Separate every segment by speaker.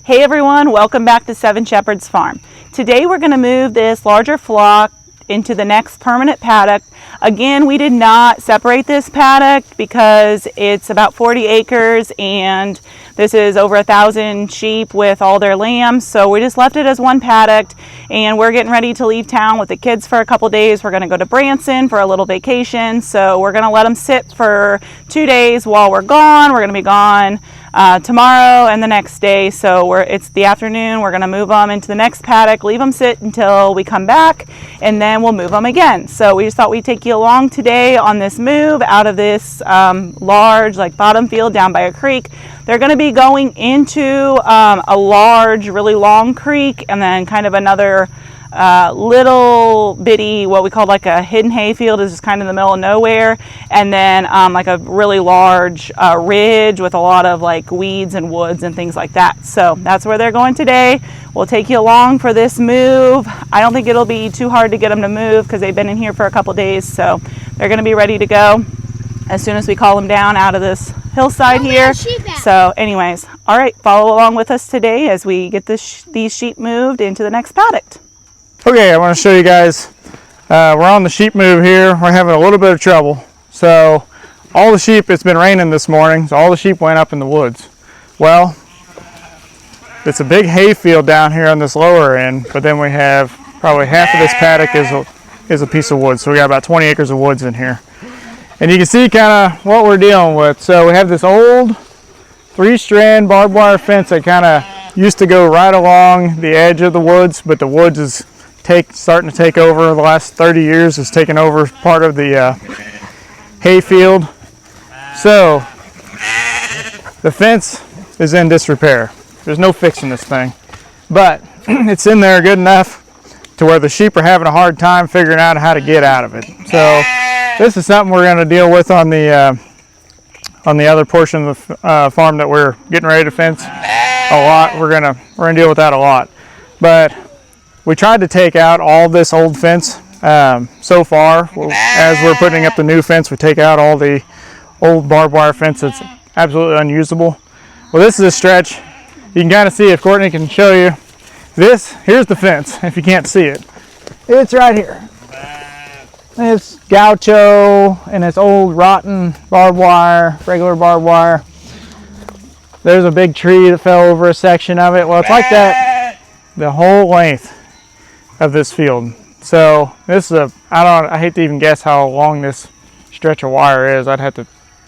Speaker 1: Hey everyone, welcome back to Seven Shepherds Farm. Today we're going to move this larger flock into the next permanent paddock. Again, we did not separate this paddock because it's about 40 acres and this is over 1,000 sheep with all their lambs. So we just left it as one paddock and we're getting ready to leave town with the kids for a couple days. We're going to go to Branson for a little vacation. So we're going to let them sit for 2 days while we're gone. We're going to be gone tomorrow and the next day. So it's the afternoon. We're going to move them into the next paddock, leave them sit until we come back, and then we'll move them again. So we just thought we'd take you along today on this move out of this large bottom field down by a creek. They're going to be going into a large, really long creek, and then kind of another little bitty, what we call like a hidden hay field, is just kind of in the middle of nowhere, and then like a really large ridge with a lot of weeds and woods and things like that. So that's where they're going today. We'll take you along for this move. I don't think it'll be too hard to get them to move because they've been in here for a couple days, so they're going to be ready to go as soon as we call them down out of this hillside here. So anyways, all right, follow along with us today as we get these sheep moved into the next paddock.
Speaker 2: Okay, I want to show you guys, we're on the sheep move here. We're having a little bit of trouble. So all the sheep, it's been raining this morning, so all the sheep went up in the woods. Well, it's a big hay field down here on this lower end, but then we have probably half of this paddock is a piece of woods. So we got about 20 acres of woods in here. And you can see kind of what we're dealing with. So we have this old 3-strand barbed wire fence that kind of used to go right along the edge of the woods, but the woods is starting to take over. The last 30 years has taken over part of the hay field. So the fence is in disrepair. There's no fixing this thing, but it's in there good enough to where the sheep are having a hard time figuring out how to get out of it. So this is something we're going to deal with on the other portion of the farm that we're getting ready to fence a lot. We're gonna deal with that a lot, but we tried to take out all this old fence so far. As we're putting up the new fence, we take out all the old barbed wire fence that's absolutely unusable. Well, this is a stretch. You can kind of see, if Courtney can show you, here's the fence, if you can't see it. It's right here. It's gaucho, and it's old rotten barbed wire, regular barbed wire. There's a big tree that fell over a section of it. Well, it's like that the whole length of this field. So this is I hate to even guess how long this stretch of wire is. I'd have to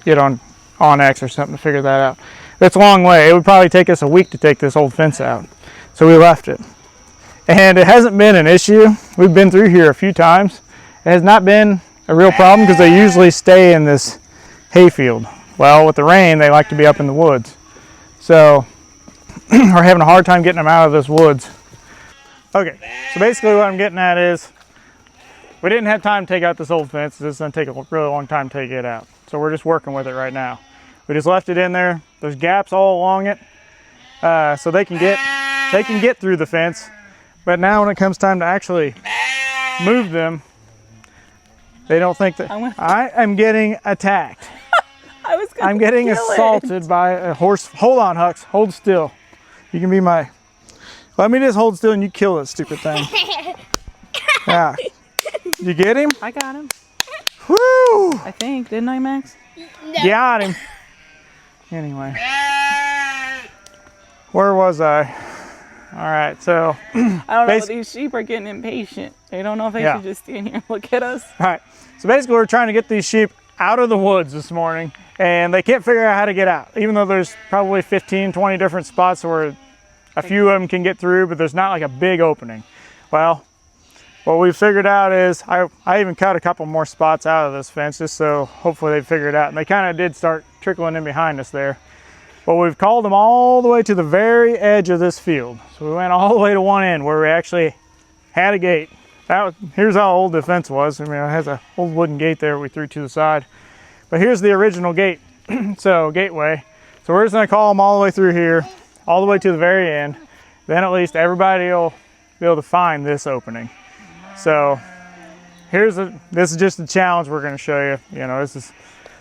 Speaker 2: get on X or something to figure that out. It's a long way. It would probably take us a week to take this old fence out. So we left it. And it hasn't been an issue. We've been through here a few times. It has not been a real problem because they usually stay in this hay field. Well, with the rain, they like to be up in the woods. So we're having a hard time getting them out of this woods. Okay, so basically what I'm getting at is we didn't have time to take out this old fence. This is going to take a really long time to take it out. So we're just working with it right now. We just left it in there. There's gaps all along it, so they can get through the fence. But now when it comes time to actually move them, they don't think that I am getting attacked. I'm getting assaulted by a horse. Hold on, Hux. Hold still. You can be my... Let me just hold still and you kill this stupid thing. Yeah. You get him?
Speaker 1: I got him.
Speaker 2: Woo!
Speaker 1: I think, didn't I, Max?
Speaker 2: No. Got him. Anyway. Where was I? All right, so...
Speaker 1: I don't know, these sheep are getting impatient. They don't know if they should just stand here and look at us.
Speaker 2: All right, so basically we're trying to get these sheep out of the woods this morning, and they can't figure out how to get out, even though there's probably 15, 20 different spots where a few of them can get through, but there's not like a big opening. Well, what we've figured out is I even cut a couple more spots out of this fence just so hopefully they figure it out. And they kind of did start trickling in behind us there. But we've called them all the way to the very edge of this field. So we went all the way to one end where we actually had a gate. Here's how old the fence was. I mean, it has an old wooden gate there we threw to the side. But here's the original gate, so gateway. So we're just gonna call them all the way through here, all the way to the very end. Then at least everybody will be able to find this opening. So this is just a challenge we're gonna show you. You know, this is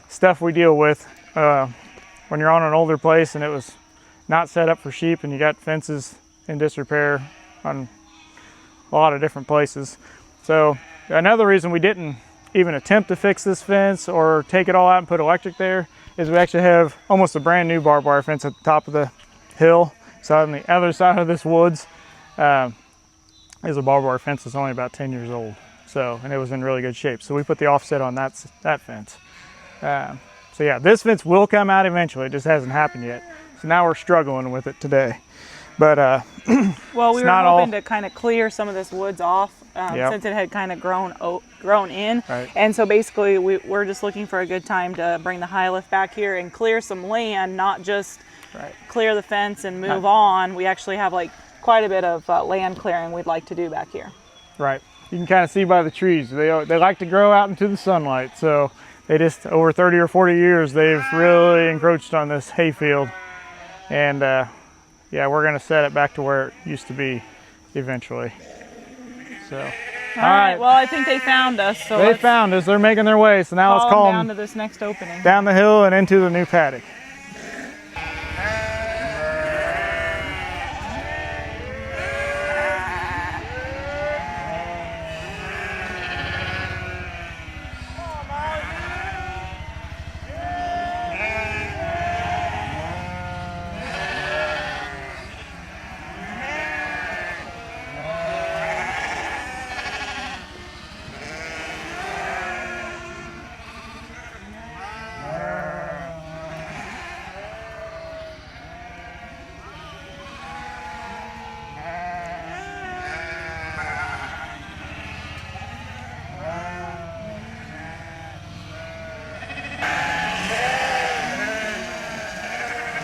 Speaker 2: stuff we deal with when you're on an older place and it was not set up for sheep, and you got fences in disrepair on a lot of different places. So another reason we didn't even attempt to fix this fence or take it all out and put electric there is we actually have almost a brand new barbed wire fence at the top of the hill. So on the other side of this woods is a barbed wire fence that's only about 10 years old. So, and it was in really good shape. So we put the offset on that fence. So yeah, this fence will come out eventually. It just hasn't happened yet. So now we're struggling with it today. But
Speaker 1: well, we were hoping to kind of clear some of this woods off since it had kind of grown in.
Speaker 2: Right.
Speaker 1: And so basically we're just looking for a good time to bring the high lift back here and clear some land, not just clear the fence and move on. We actually have like quite a bit of land clearing we'd like to do back here.
Speaker 2: Right. You can kind of see by the trees. They like to grow out into the sunlight. So they just, over 30 or 40 years, they've really encroached on this hayfield. And yeah, we're going to set it back to where it used to be eventually. So, all right.
Speaker 1: Well, I think they found us. So
Speaker 2: they found us. They're making their way. So now let's call them
Speaker 1: down to this next opening.
Speaker 2: Down the hill and into the new paddock.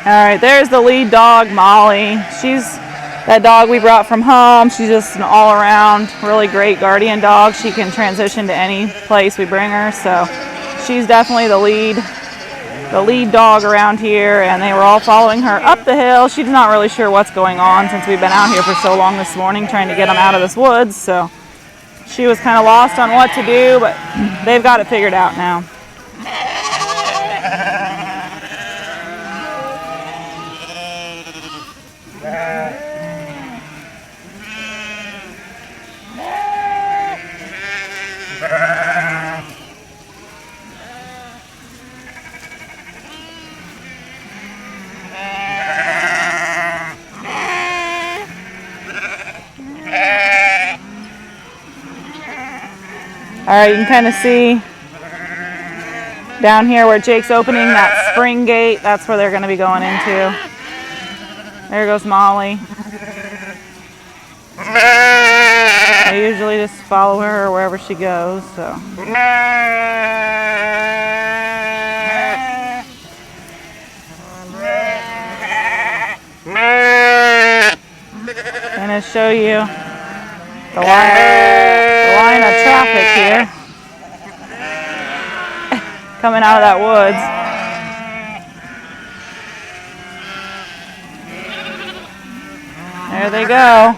Speaker 1: All right, there's the lead dog, Molly. She's that dog we brought from home. She's just an all-around, really great guardian dog. She can transition to any place we bring her, so she's definitely the lead dog around here, and they were all following her up the hill. She's not really sure what's going on since we've been out here for so long this morning trying to get them out of this woods, so she was kind of lost on what to do, but they've got it figured out now. All right, you can kind of see down here where Jake's opening that spring gate. That's where they're going to be going into. There goes Molly. I usually just follow her wherever she goes, so. I'm going to show you the line of traffic here coming out of that woods. There they go.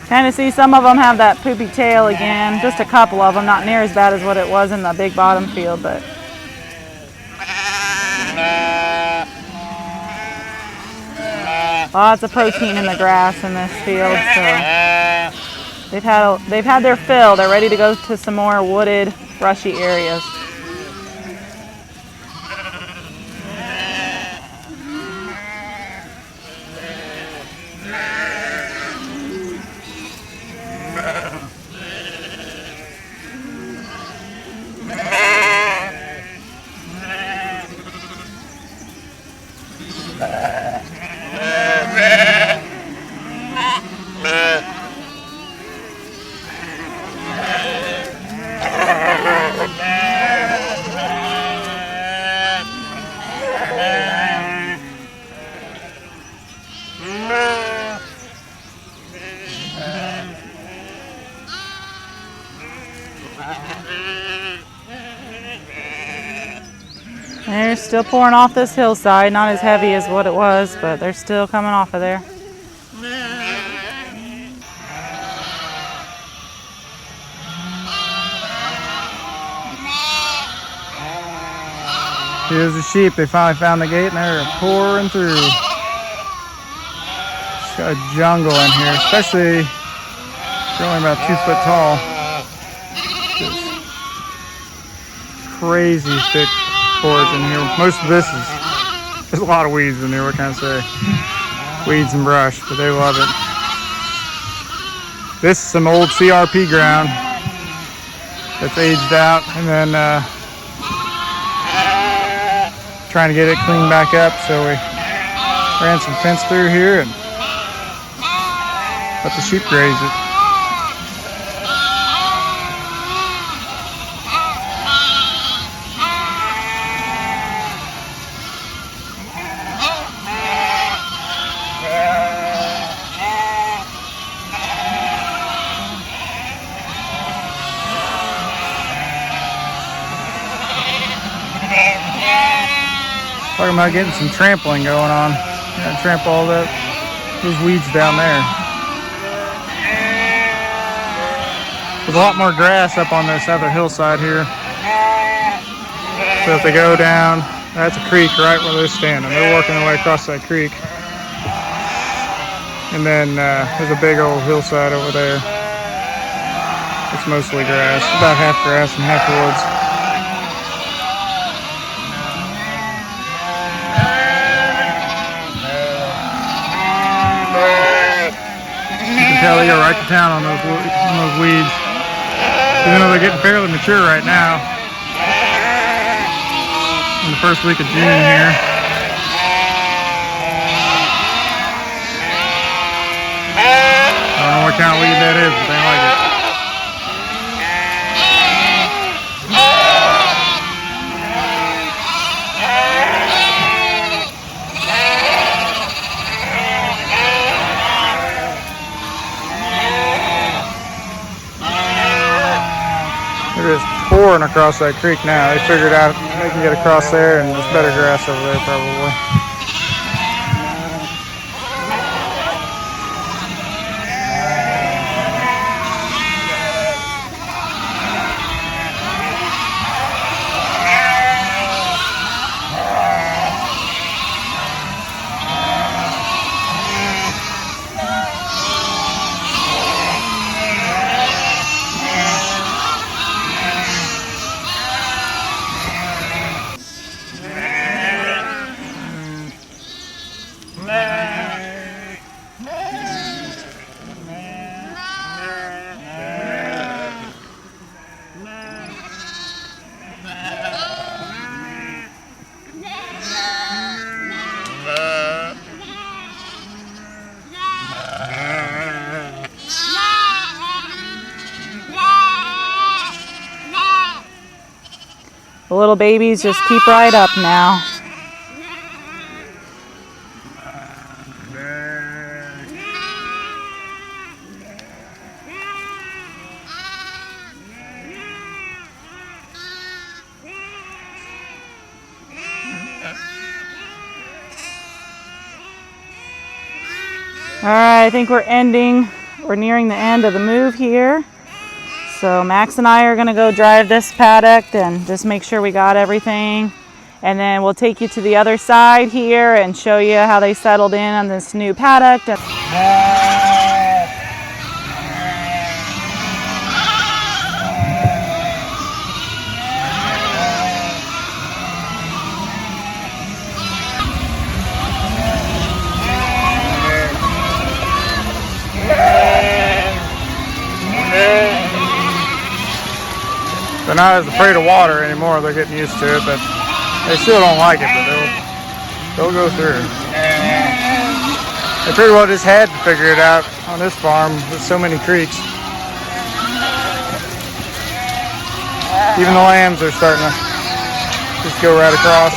Speaker 1: Kind of see some of them have that poopy tail again, just a couple of them, not near as bad as what it was in the big bottom field, but lots of protein in the grass in this field, so they've had their fill. They're ready to go to some more wooded, brushy areas. still pouring off this hillside. Not as heavy as what it was, but they're still coming off of there.
Speaker 2: Here's the sheep. They finally found the gate and they're pouring through. It's got a jungle in here, especially if you're only about 2 foot tall. Just crazy thick forage in here. Most of this is, there's a lot of weeds in there, what can I say? Weeds and brush, but they love it. This is some old CRP ground that's aged out, and then trying to get it cleaned back up, so we ran some fence through here and let the sheep graze it. Talking about getting some trampling going on. Gotta trample all those weeds down there. There's a lot more grass up on this other hillside here. So if they go down, that's a creek right where they're standing. They're working their way across that creek. And then there's a big old hillside over there. It's mostly grass, about half grass and half woods. They go right to town on those weeds. Even though they're getting fairly mature right now, in the first week of June here. I don't know what kind of weed that is, but they like it. They're just pouring across that creek now. They figured out they can get across there, and there's better grass over there probably.
Speaker 1: The little babies just keep right up now. All right, I think we're nearing the end of the move here. So Max and I are gonna go drive this paddock and just make sure we got everything. And then we'll take you to the other side here and show you how they settled in on this new paddock.
Speaker 2: They're not as afraid of water anymore. They're getting used to it, but they still don't like it, but they'll go through. They pretty well just had to figure it out on this farm with so many creeks. Even the lambs are starting to just go right across.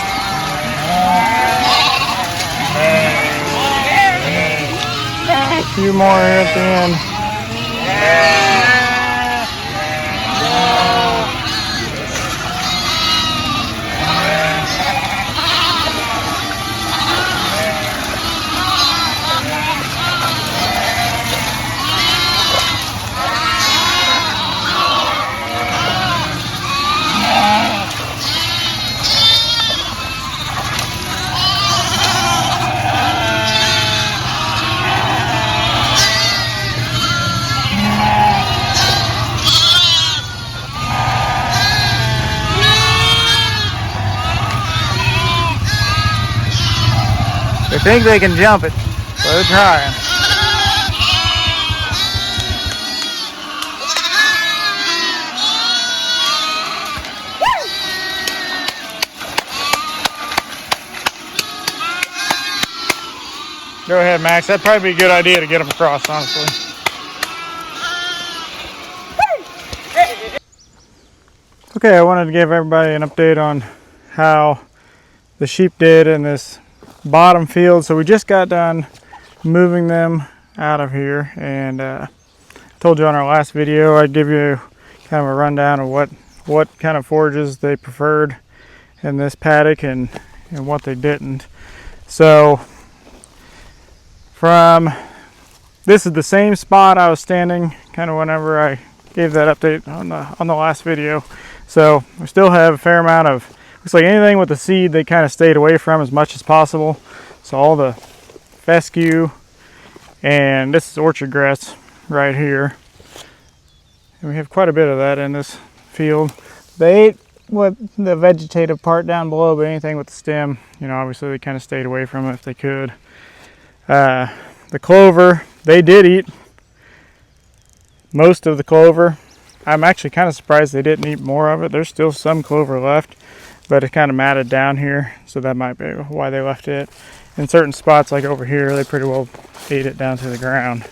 Speaker 2: A few more here at the end. think they can jump it, so they're trying. Go ahead, Max. That'd probably be a good idea to get them across, honestly. Okay, I wanted to give everybody an update on how the sheep did in this bottom field. So we just got done moving them out of here, and I told you on our last video I'd give you kind of a rundown of what kind of forages they preferred in this paddock and what they didn't. So this is the same spot I was standing kind of whenever I gave that update on the last video. So we still have a fair amount of, looks like anything with the seed they kind of stayed away from as much as possible. So all the fescue, and this is orchard grass right here. And we have quite a bit of that in this field. They ate what the vegetative part down below, but anything with the stem, you know, obviously they kind of stayed away from it if they could. The clover, they did eat most of the clover. I'm actually kind of surprised they didn't eat more of it. There's still some clover left, but it kind of matted down here, so that might be why they left it. In certain spots like over here, they pretty well ate it down to the ground.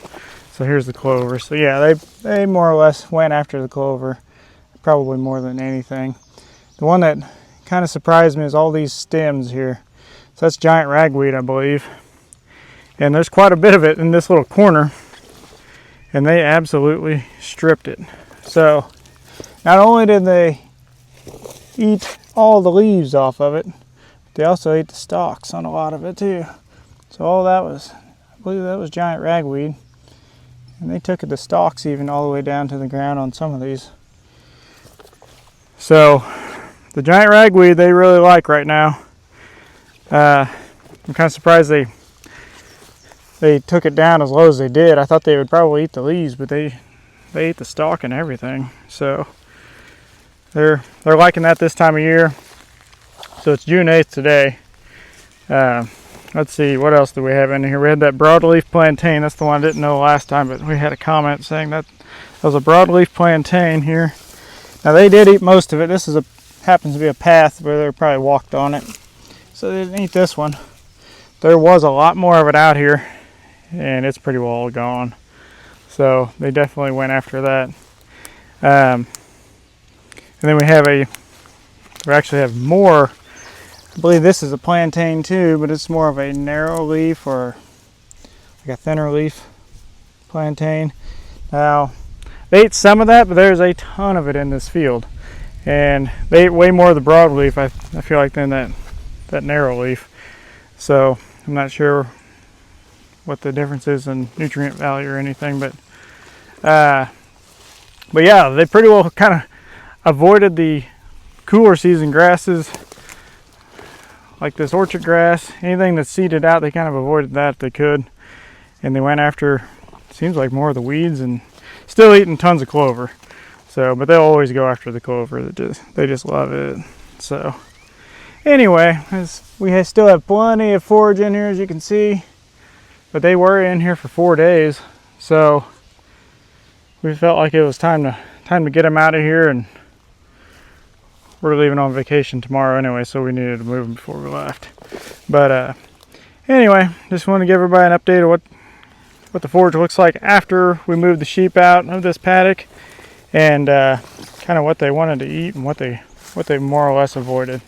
Speaker 2: So here's the clover. So yeah, they more or less went after the clover, probably more than anything. The one that kind of surprised me is all these stems here. So that's giant ragweed, I believe. And there's quite a bit of it in this little corner, and they absolutely stripped it. So not only did they eat all the leaves off of it, but they also ate the stalks on a lot of it too. So all that was, I believe that was giant ragweed, and they took the stalks even all the way down to the ground on some of these. So the giant ragweed they really like right now. I'm kind of surprised they took it down as low as they did. I thought they would probably eat the leaves, but they ate the stalk and everything. So they're liking that this time of year. So it's June 8th today. Let's see, what else do we have in here? We had that broadleaf plantain. That's the one I didn't know last time, but we had a comment saying that was a broadleaf plantain here. Now they did eat most of it. This happens to be a path where they probably walked on it. So they didn't eat this one. There was a lot more of it out here, and it's pretty well all gone. So they definitely went after that. And then we actually have more. I believe this is a plantain too, but it's more of a narrow leaf or like a thinner leaf plantain. Now, they ate some of that, but there's a ton of it in this field. And they ate way more of the broadleaf, I feel like, than that narrow leaf. So I'm not sure what the difference is in nutrient value or anything, but yeah, they pretty well kind of avoided the cooler season grasses like this orchard grass. Anything that's seeded out, they kind of avoided that if they could, and they went after, seems like, more of the weeds, and still eating tons of clover. So, but they'll always go after the clover. They just love it. So anyway, we still have plenty of forage in here, as you can see, but they were in here for 4 days, so we felt like it was time to get them out of here, and we're leaving on vacation tomorrow anyway, so we needed to move them before we left. But anyway, just want to give everybody an update of what the forage looks like after we move the sheep out of this paddock, and kind of what they wanted to eat and what they more or less avoided.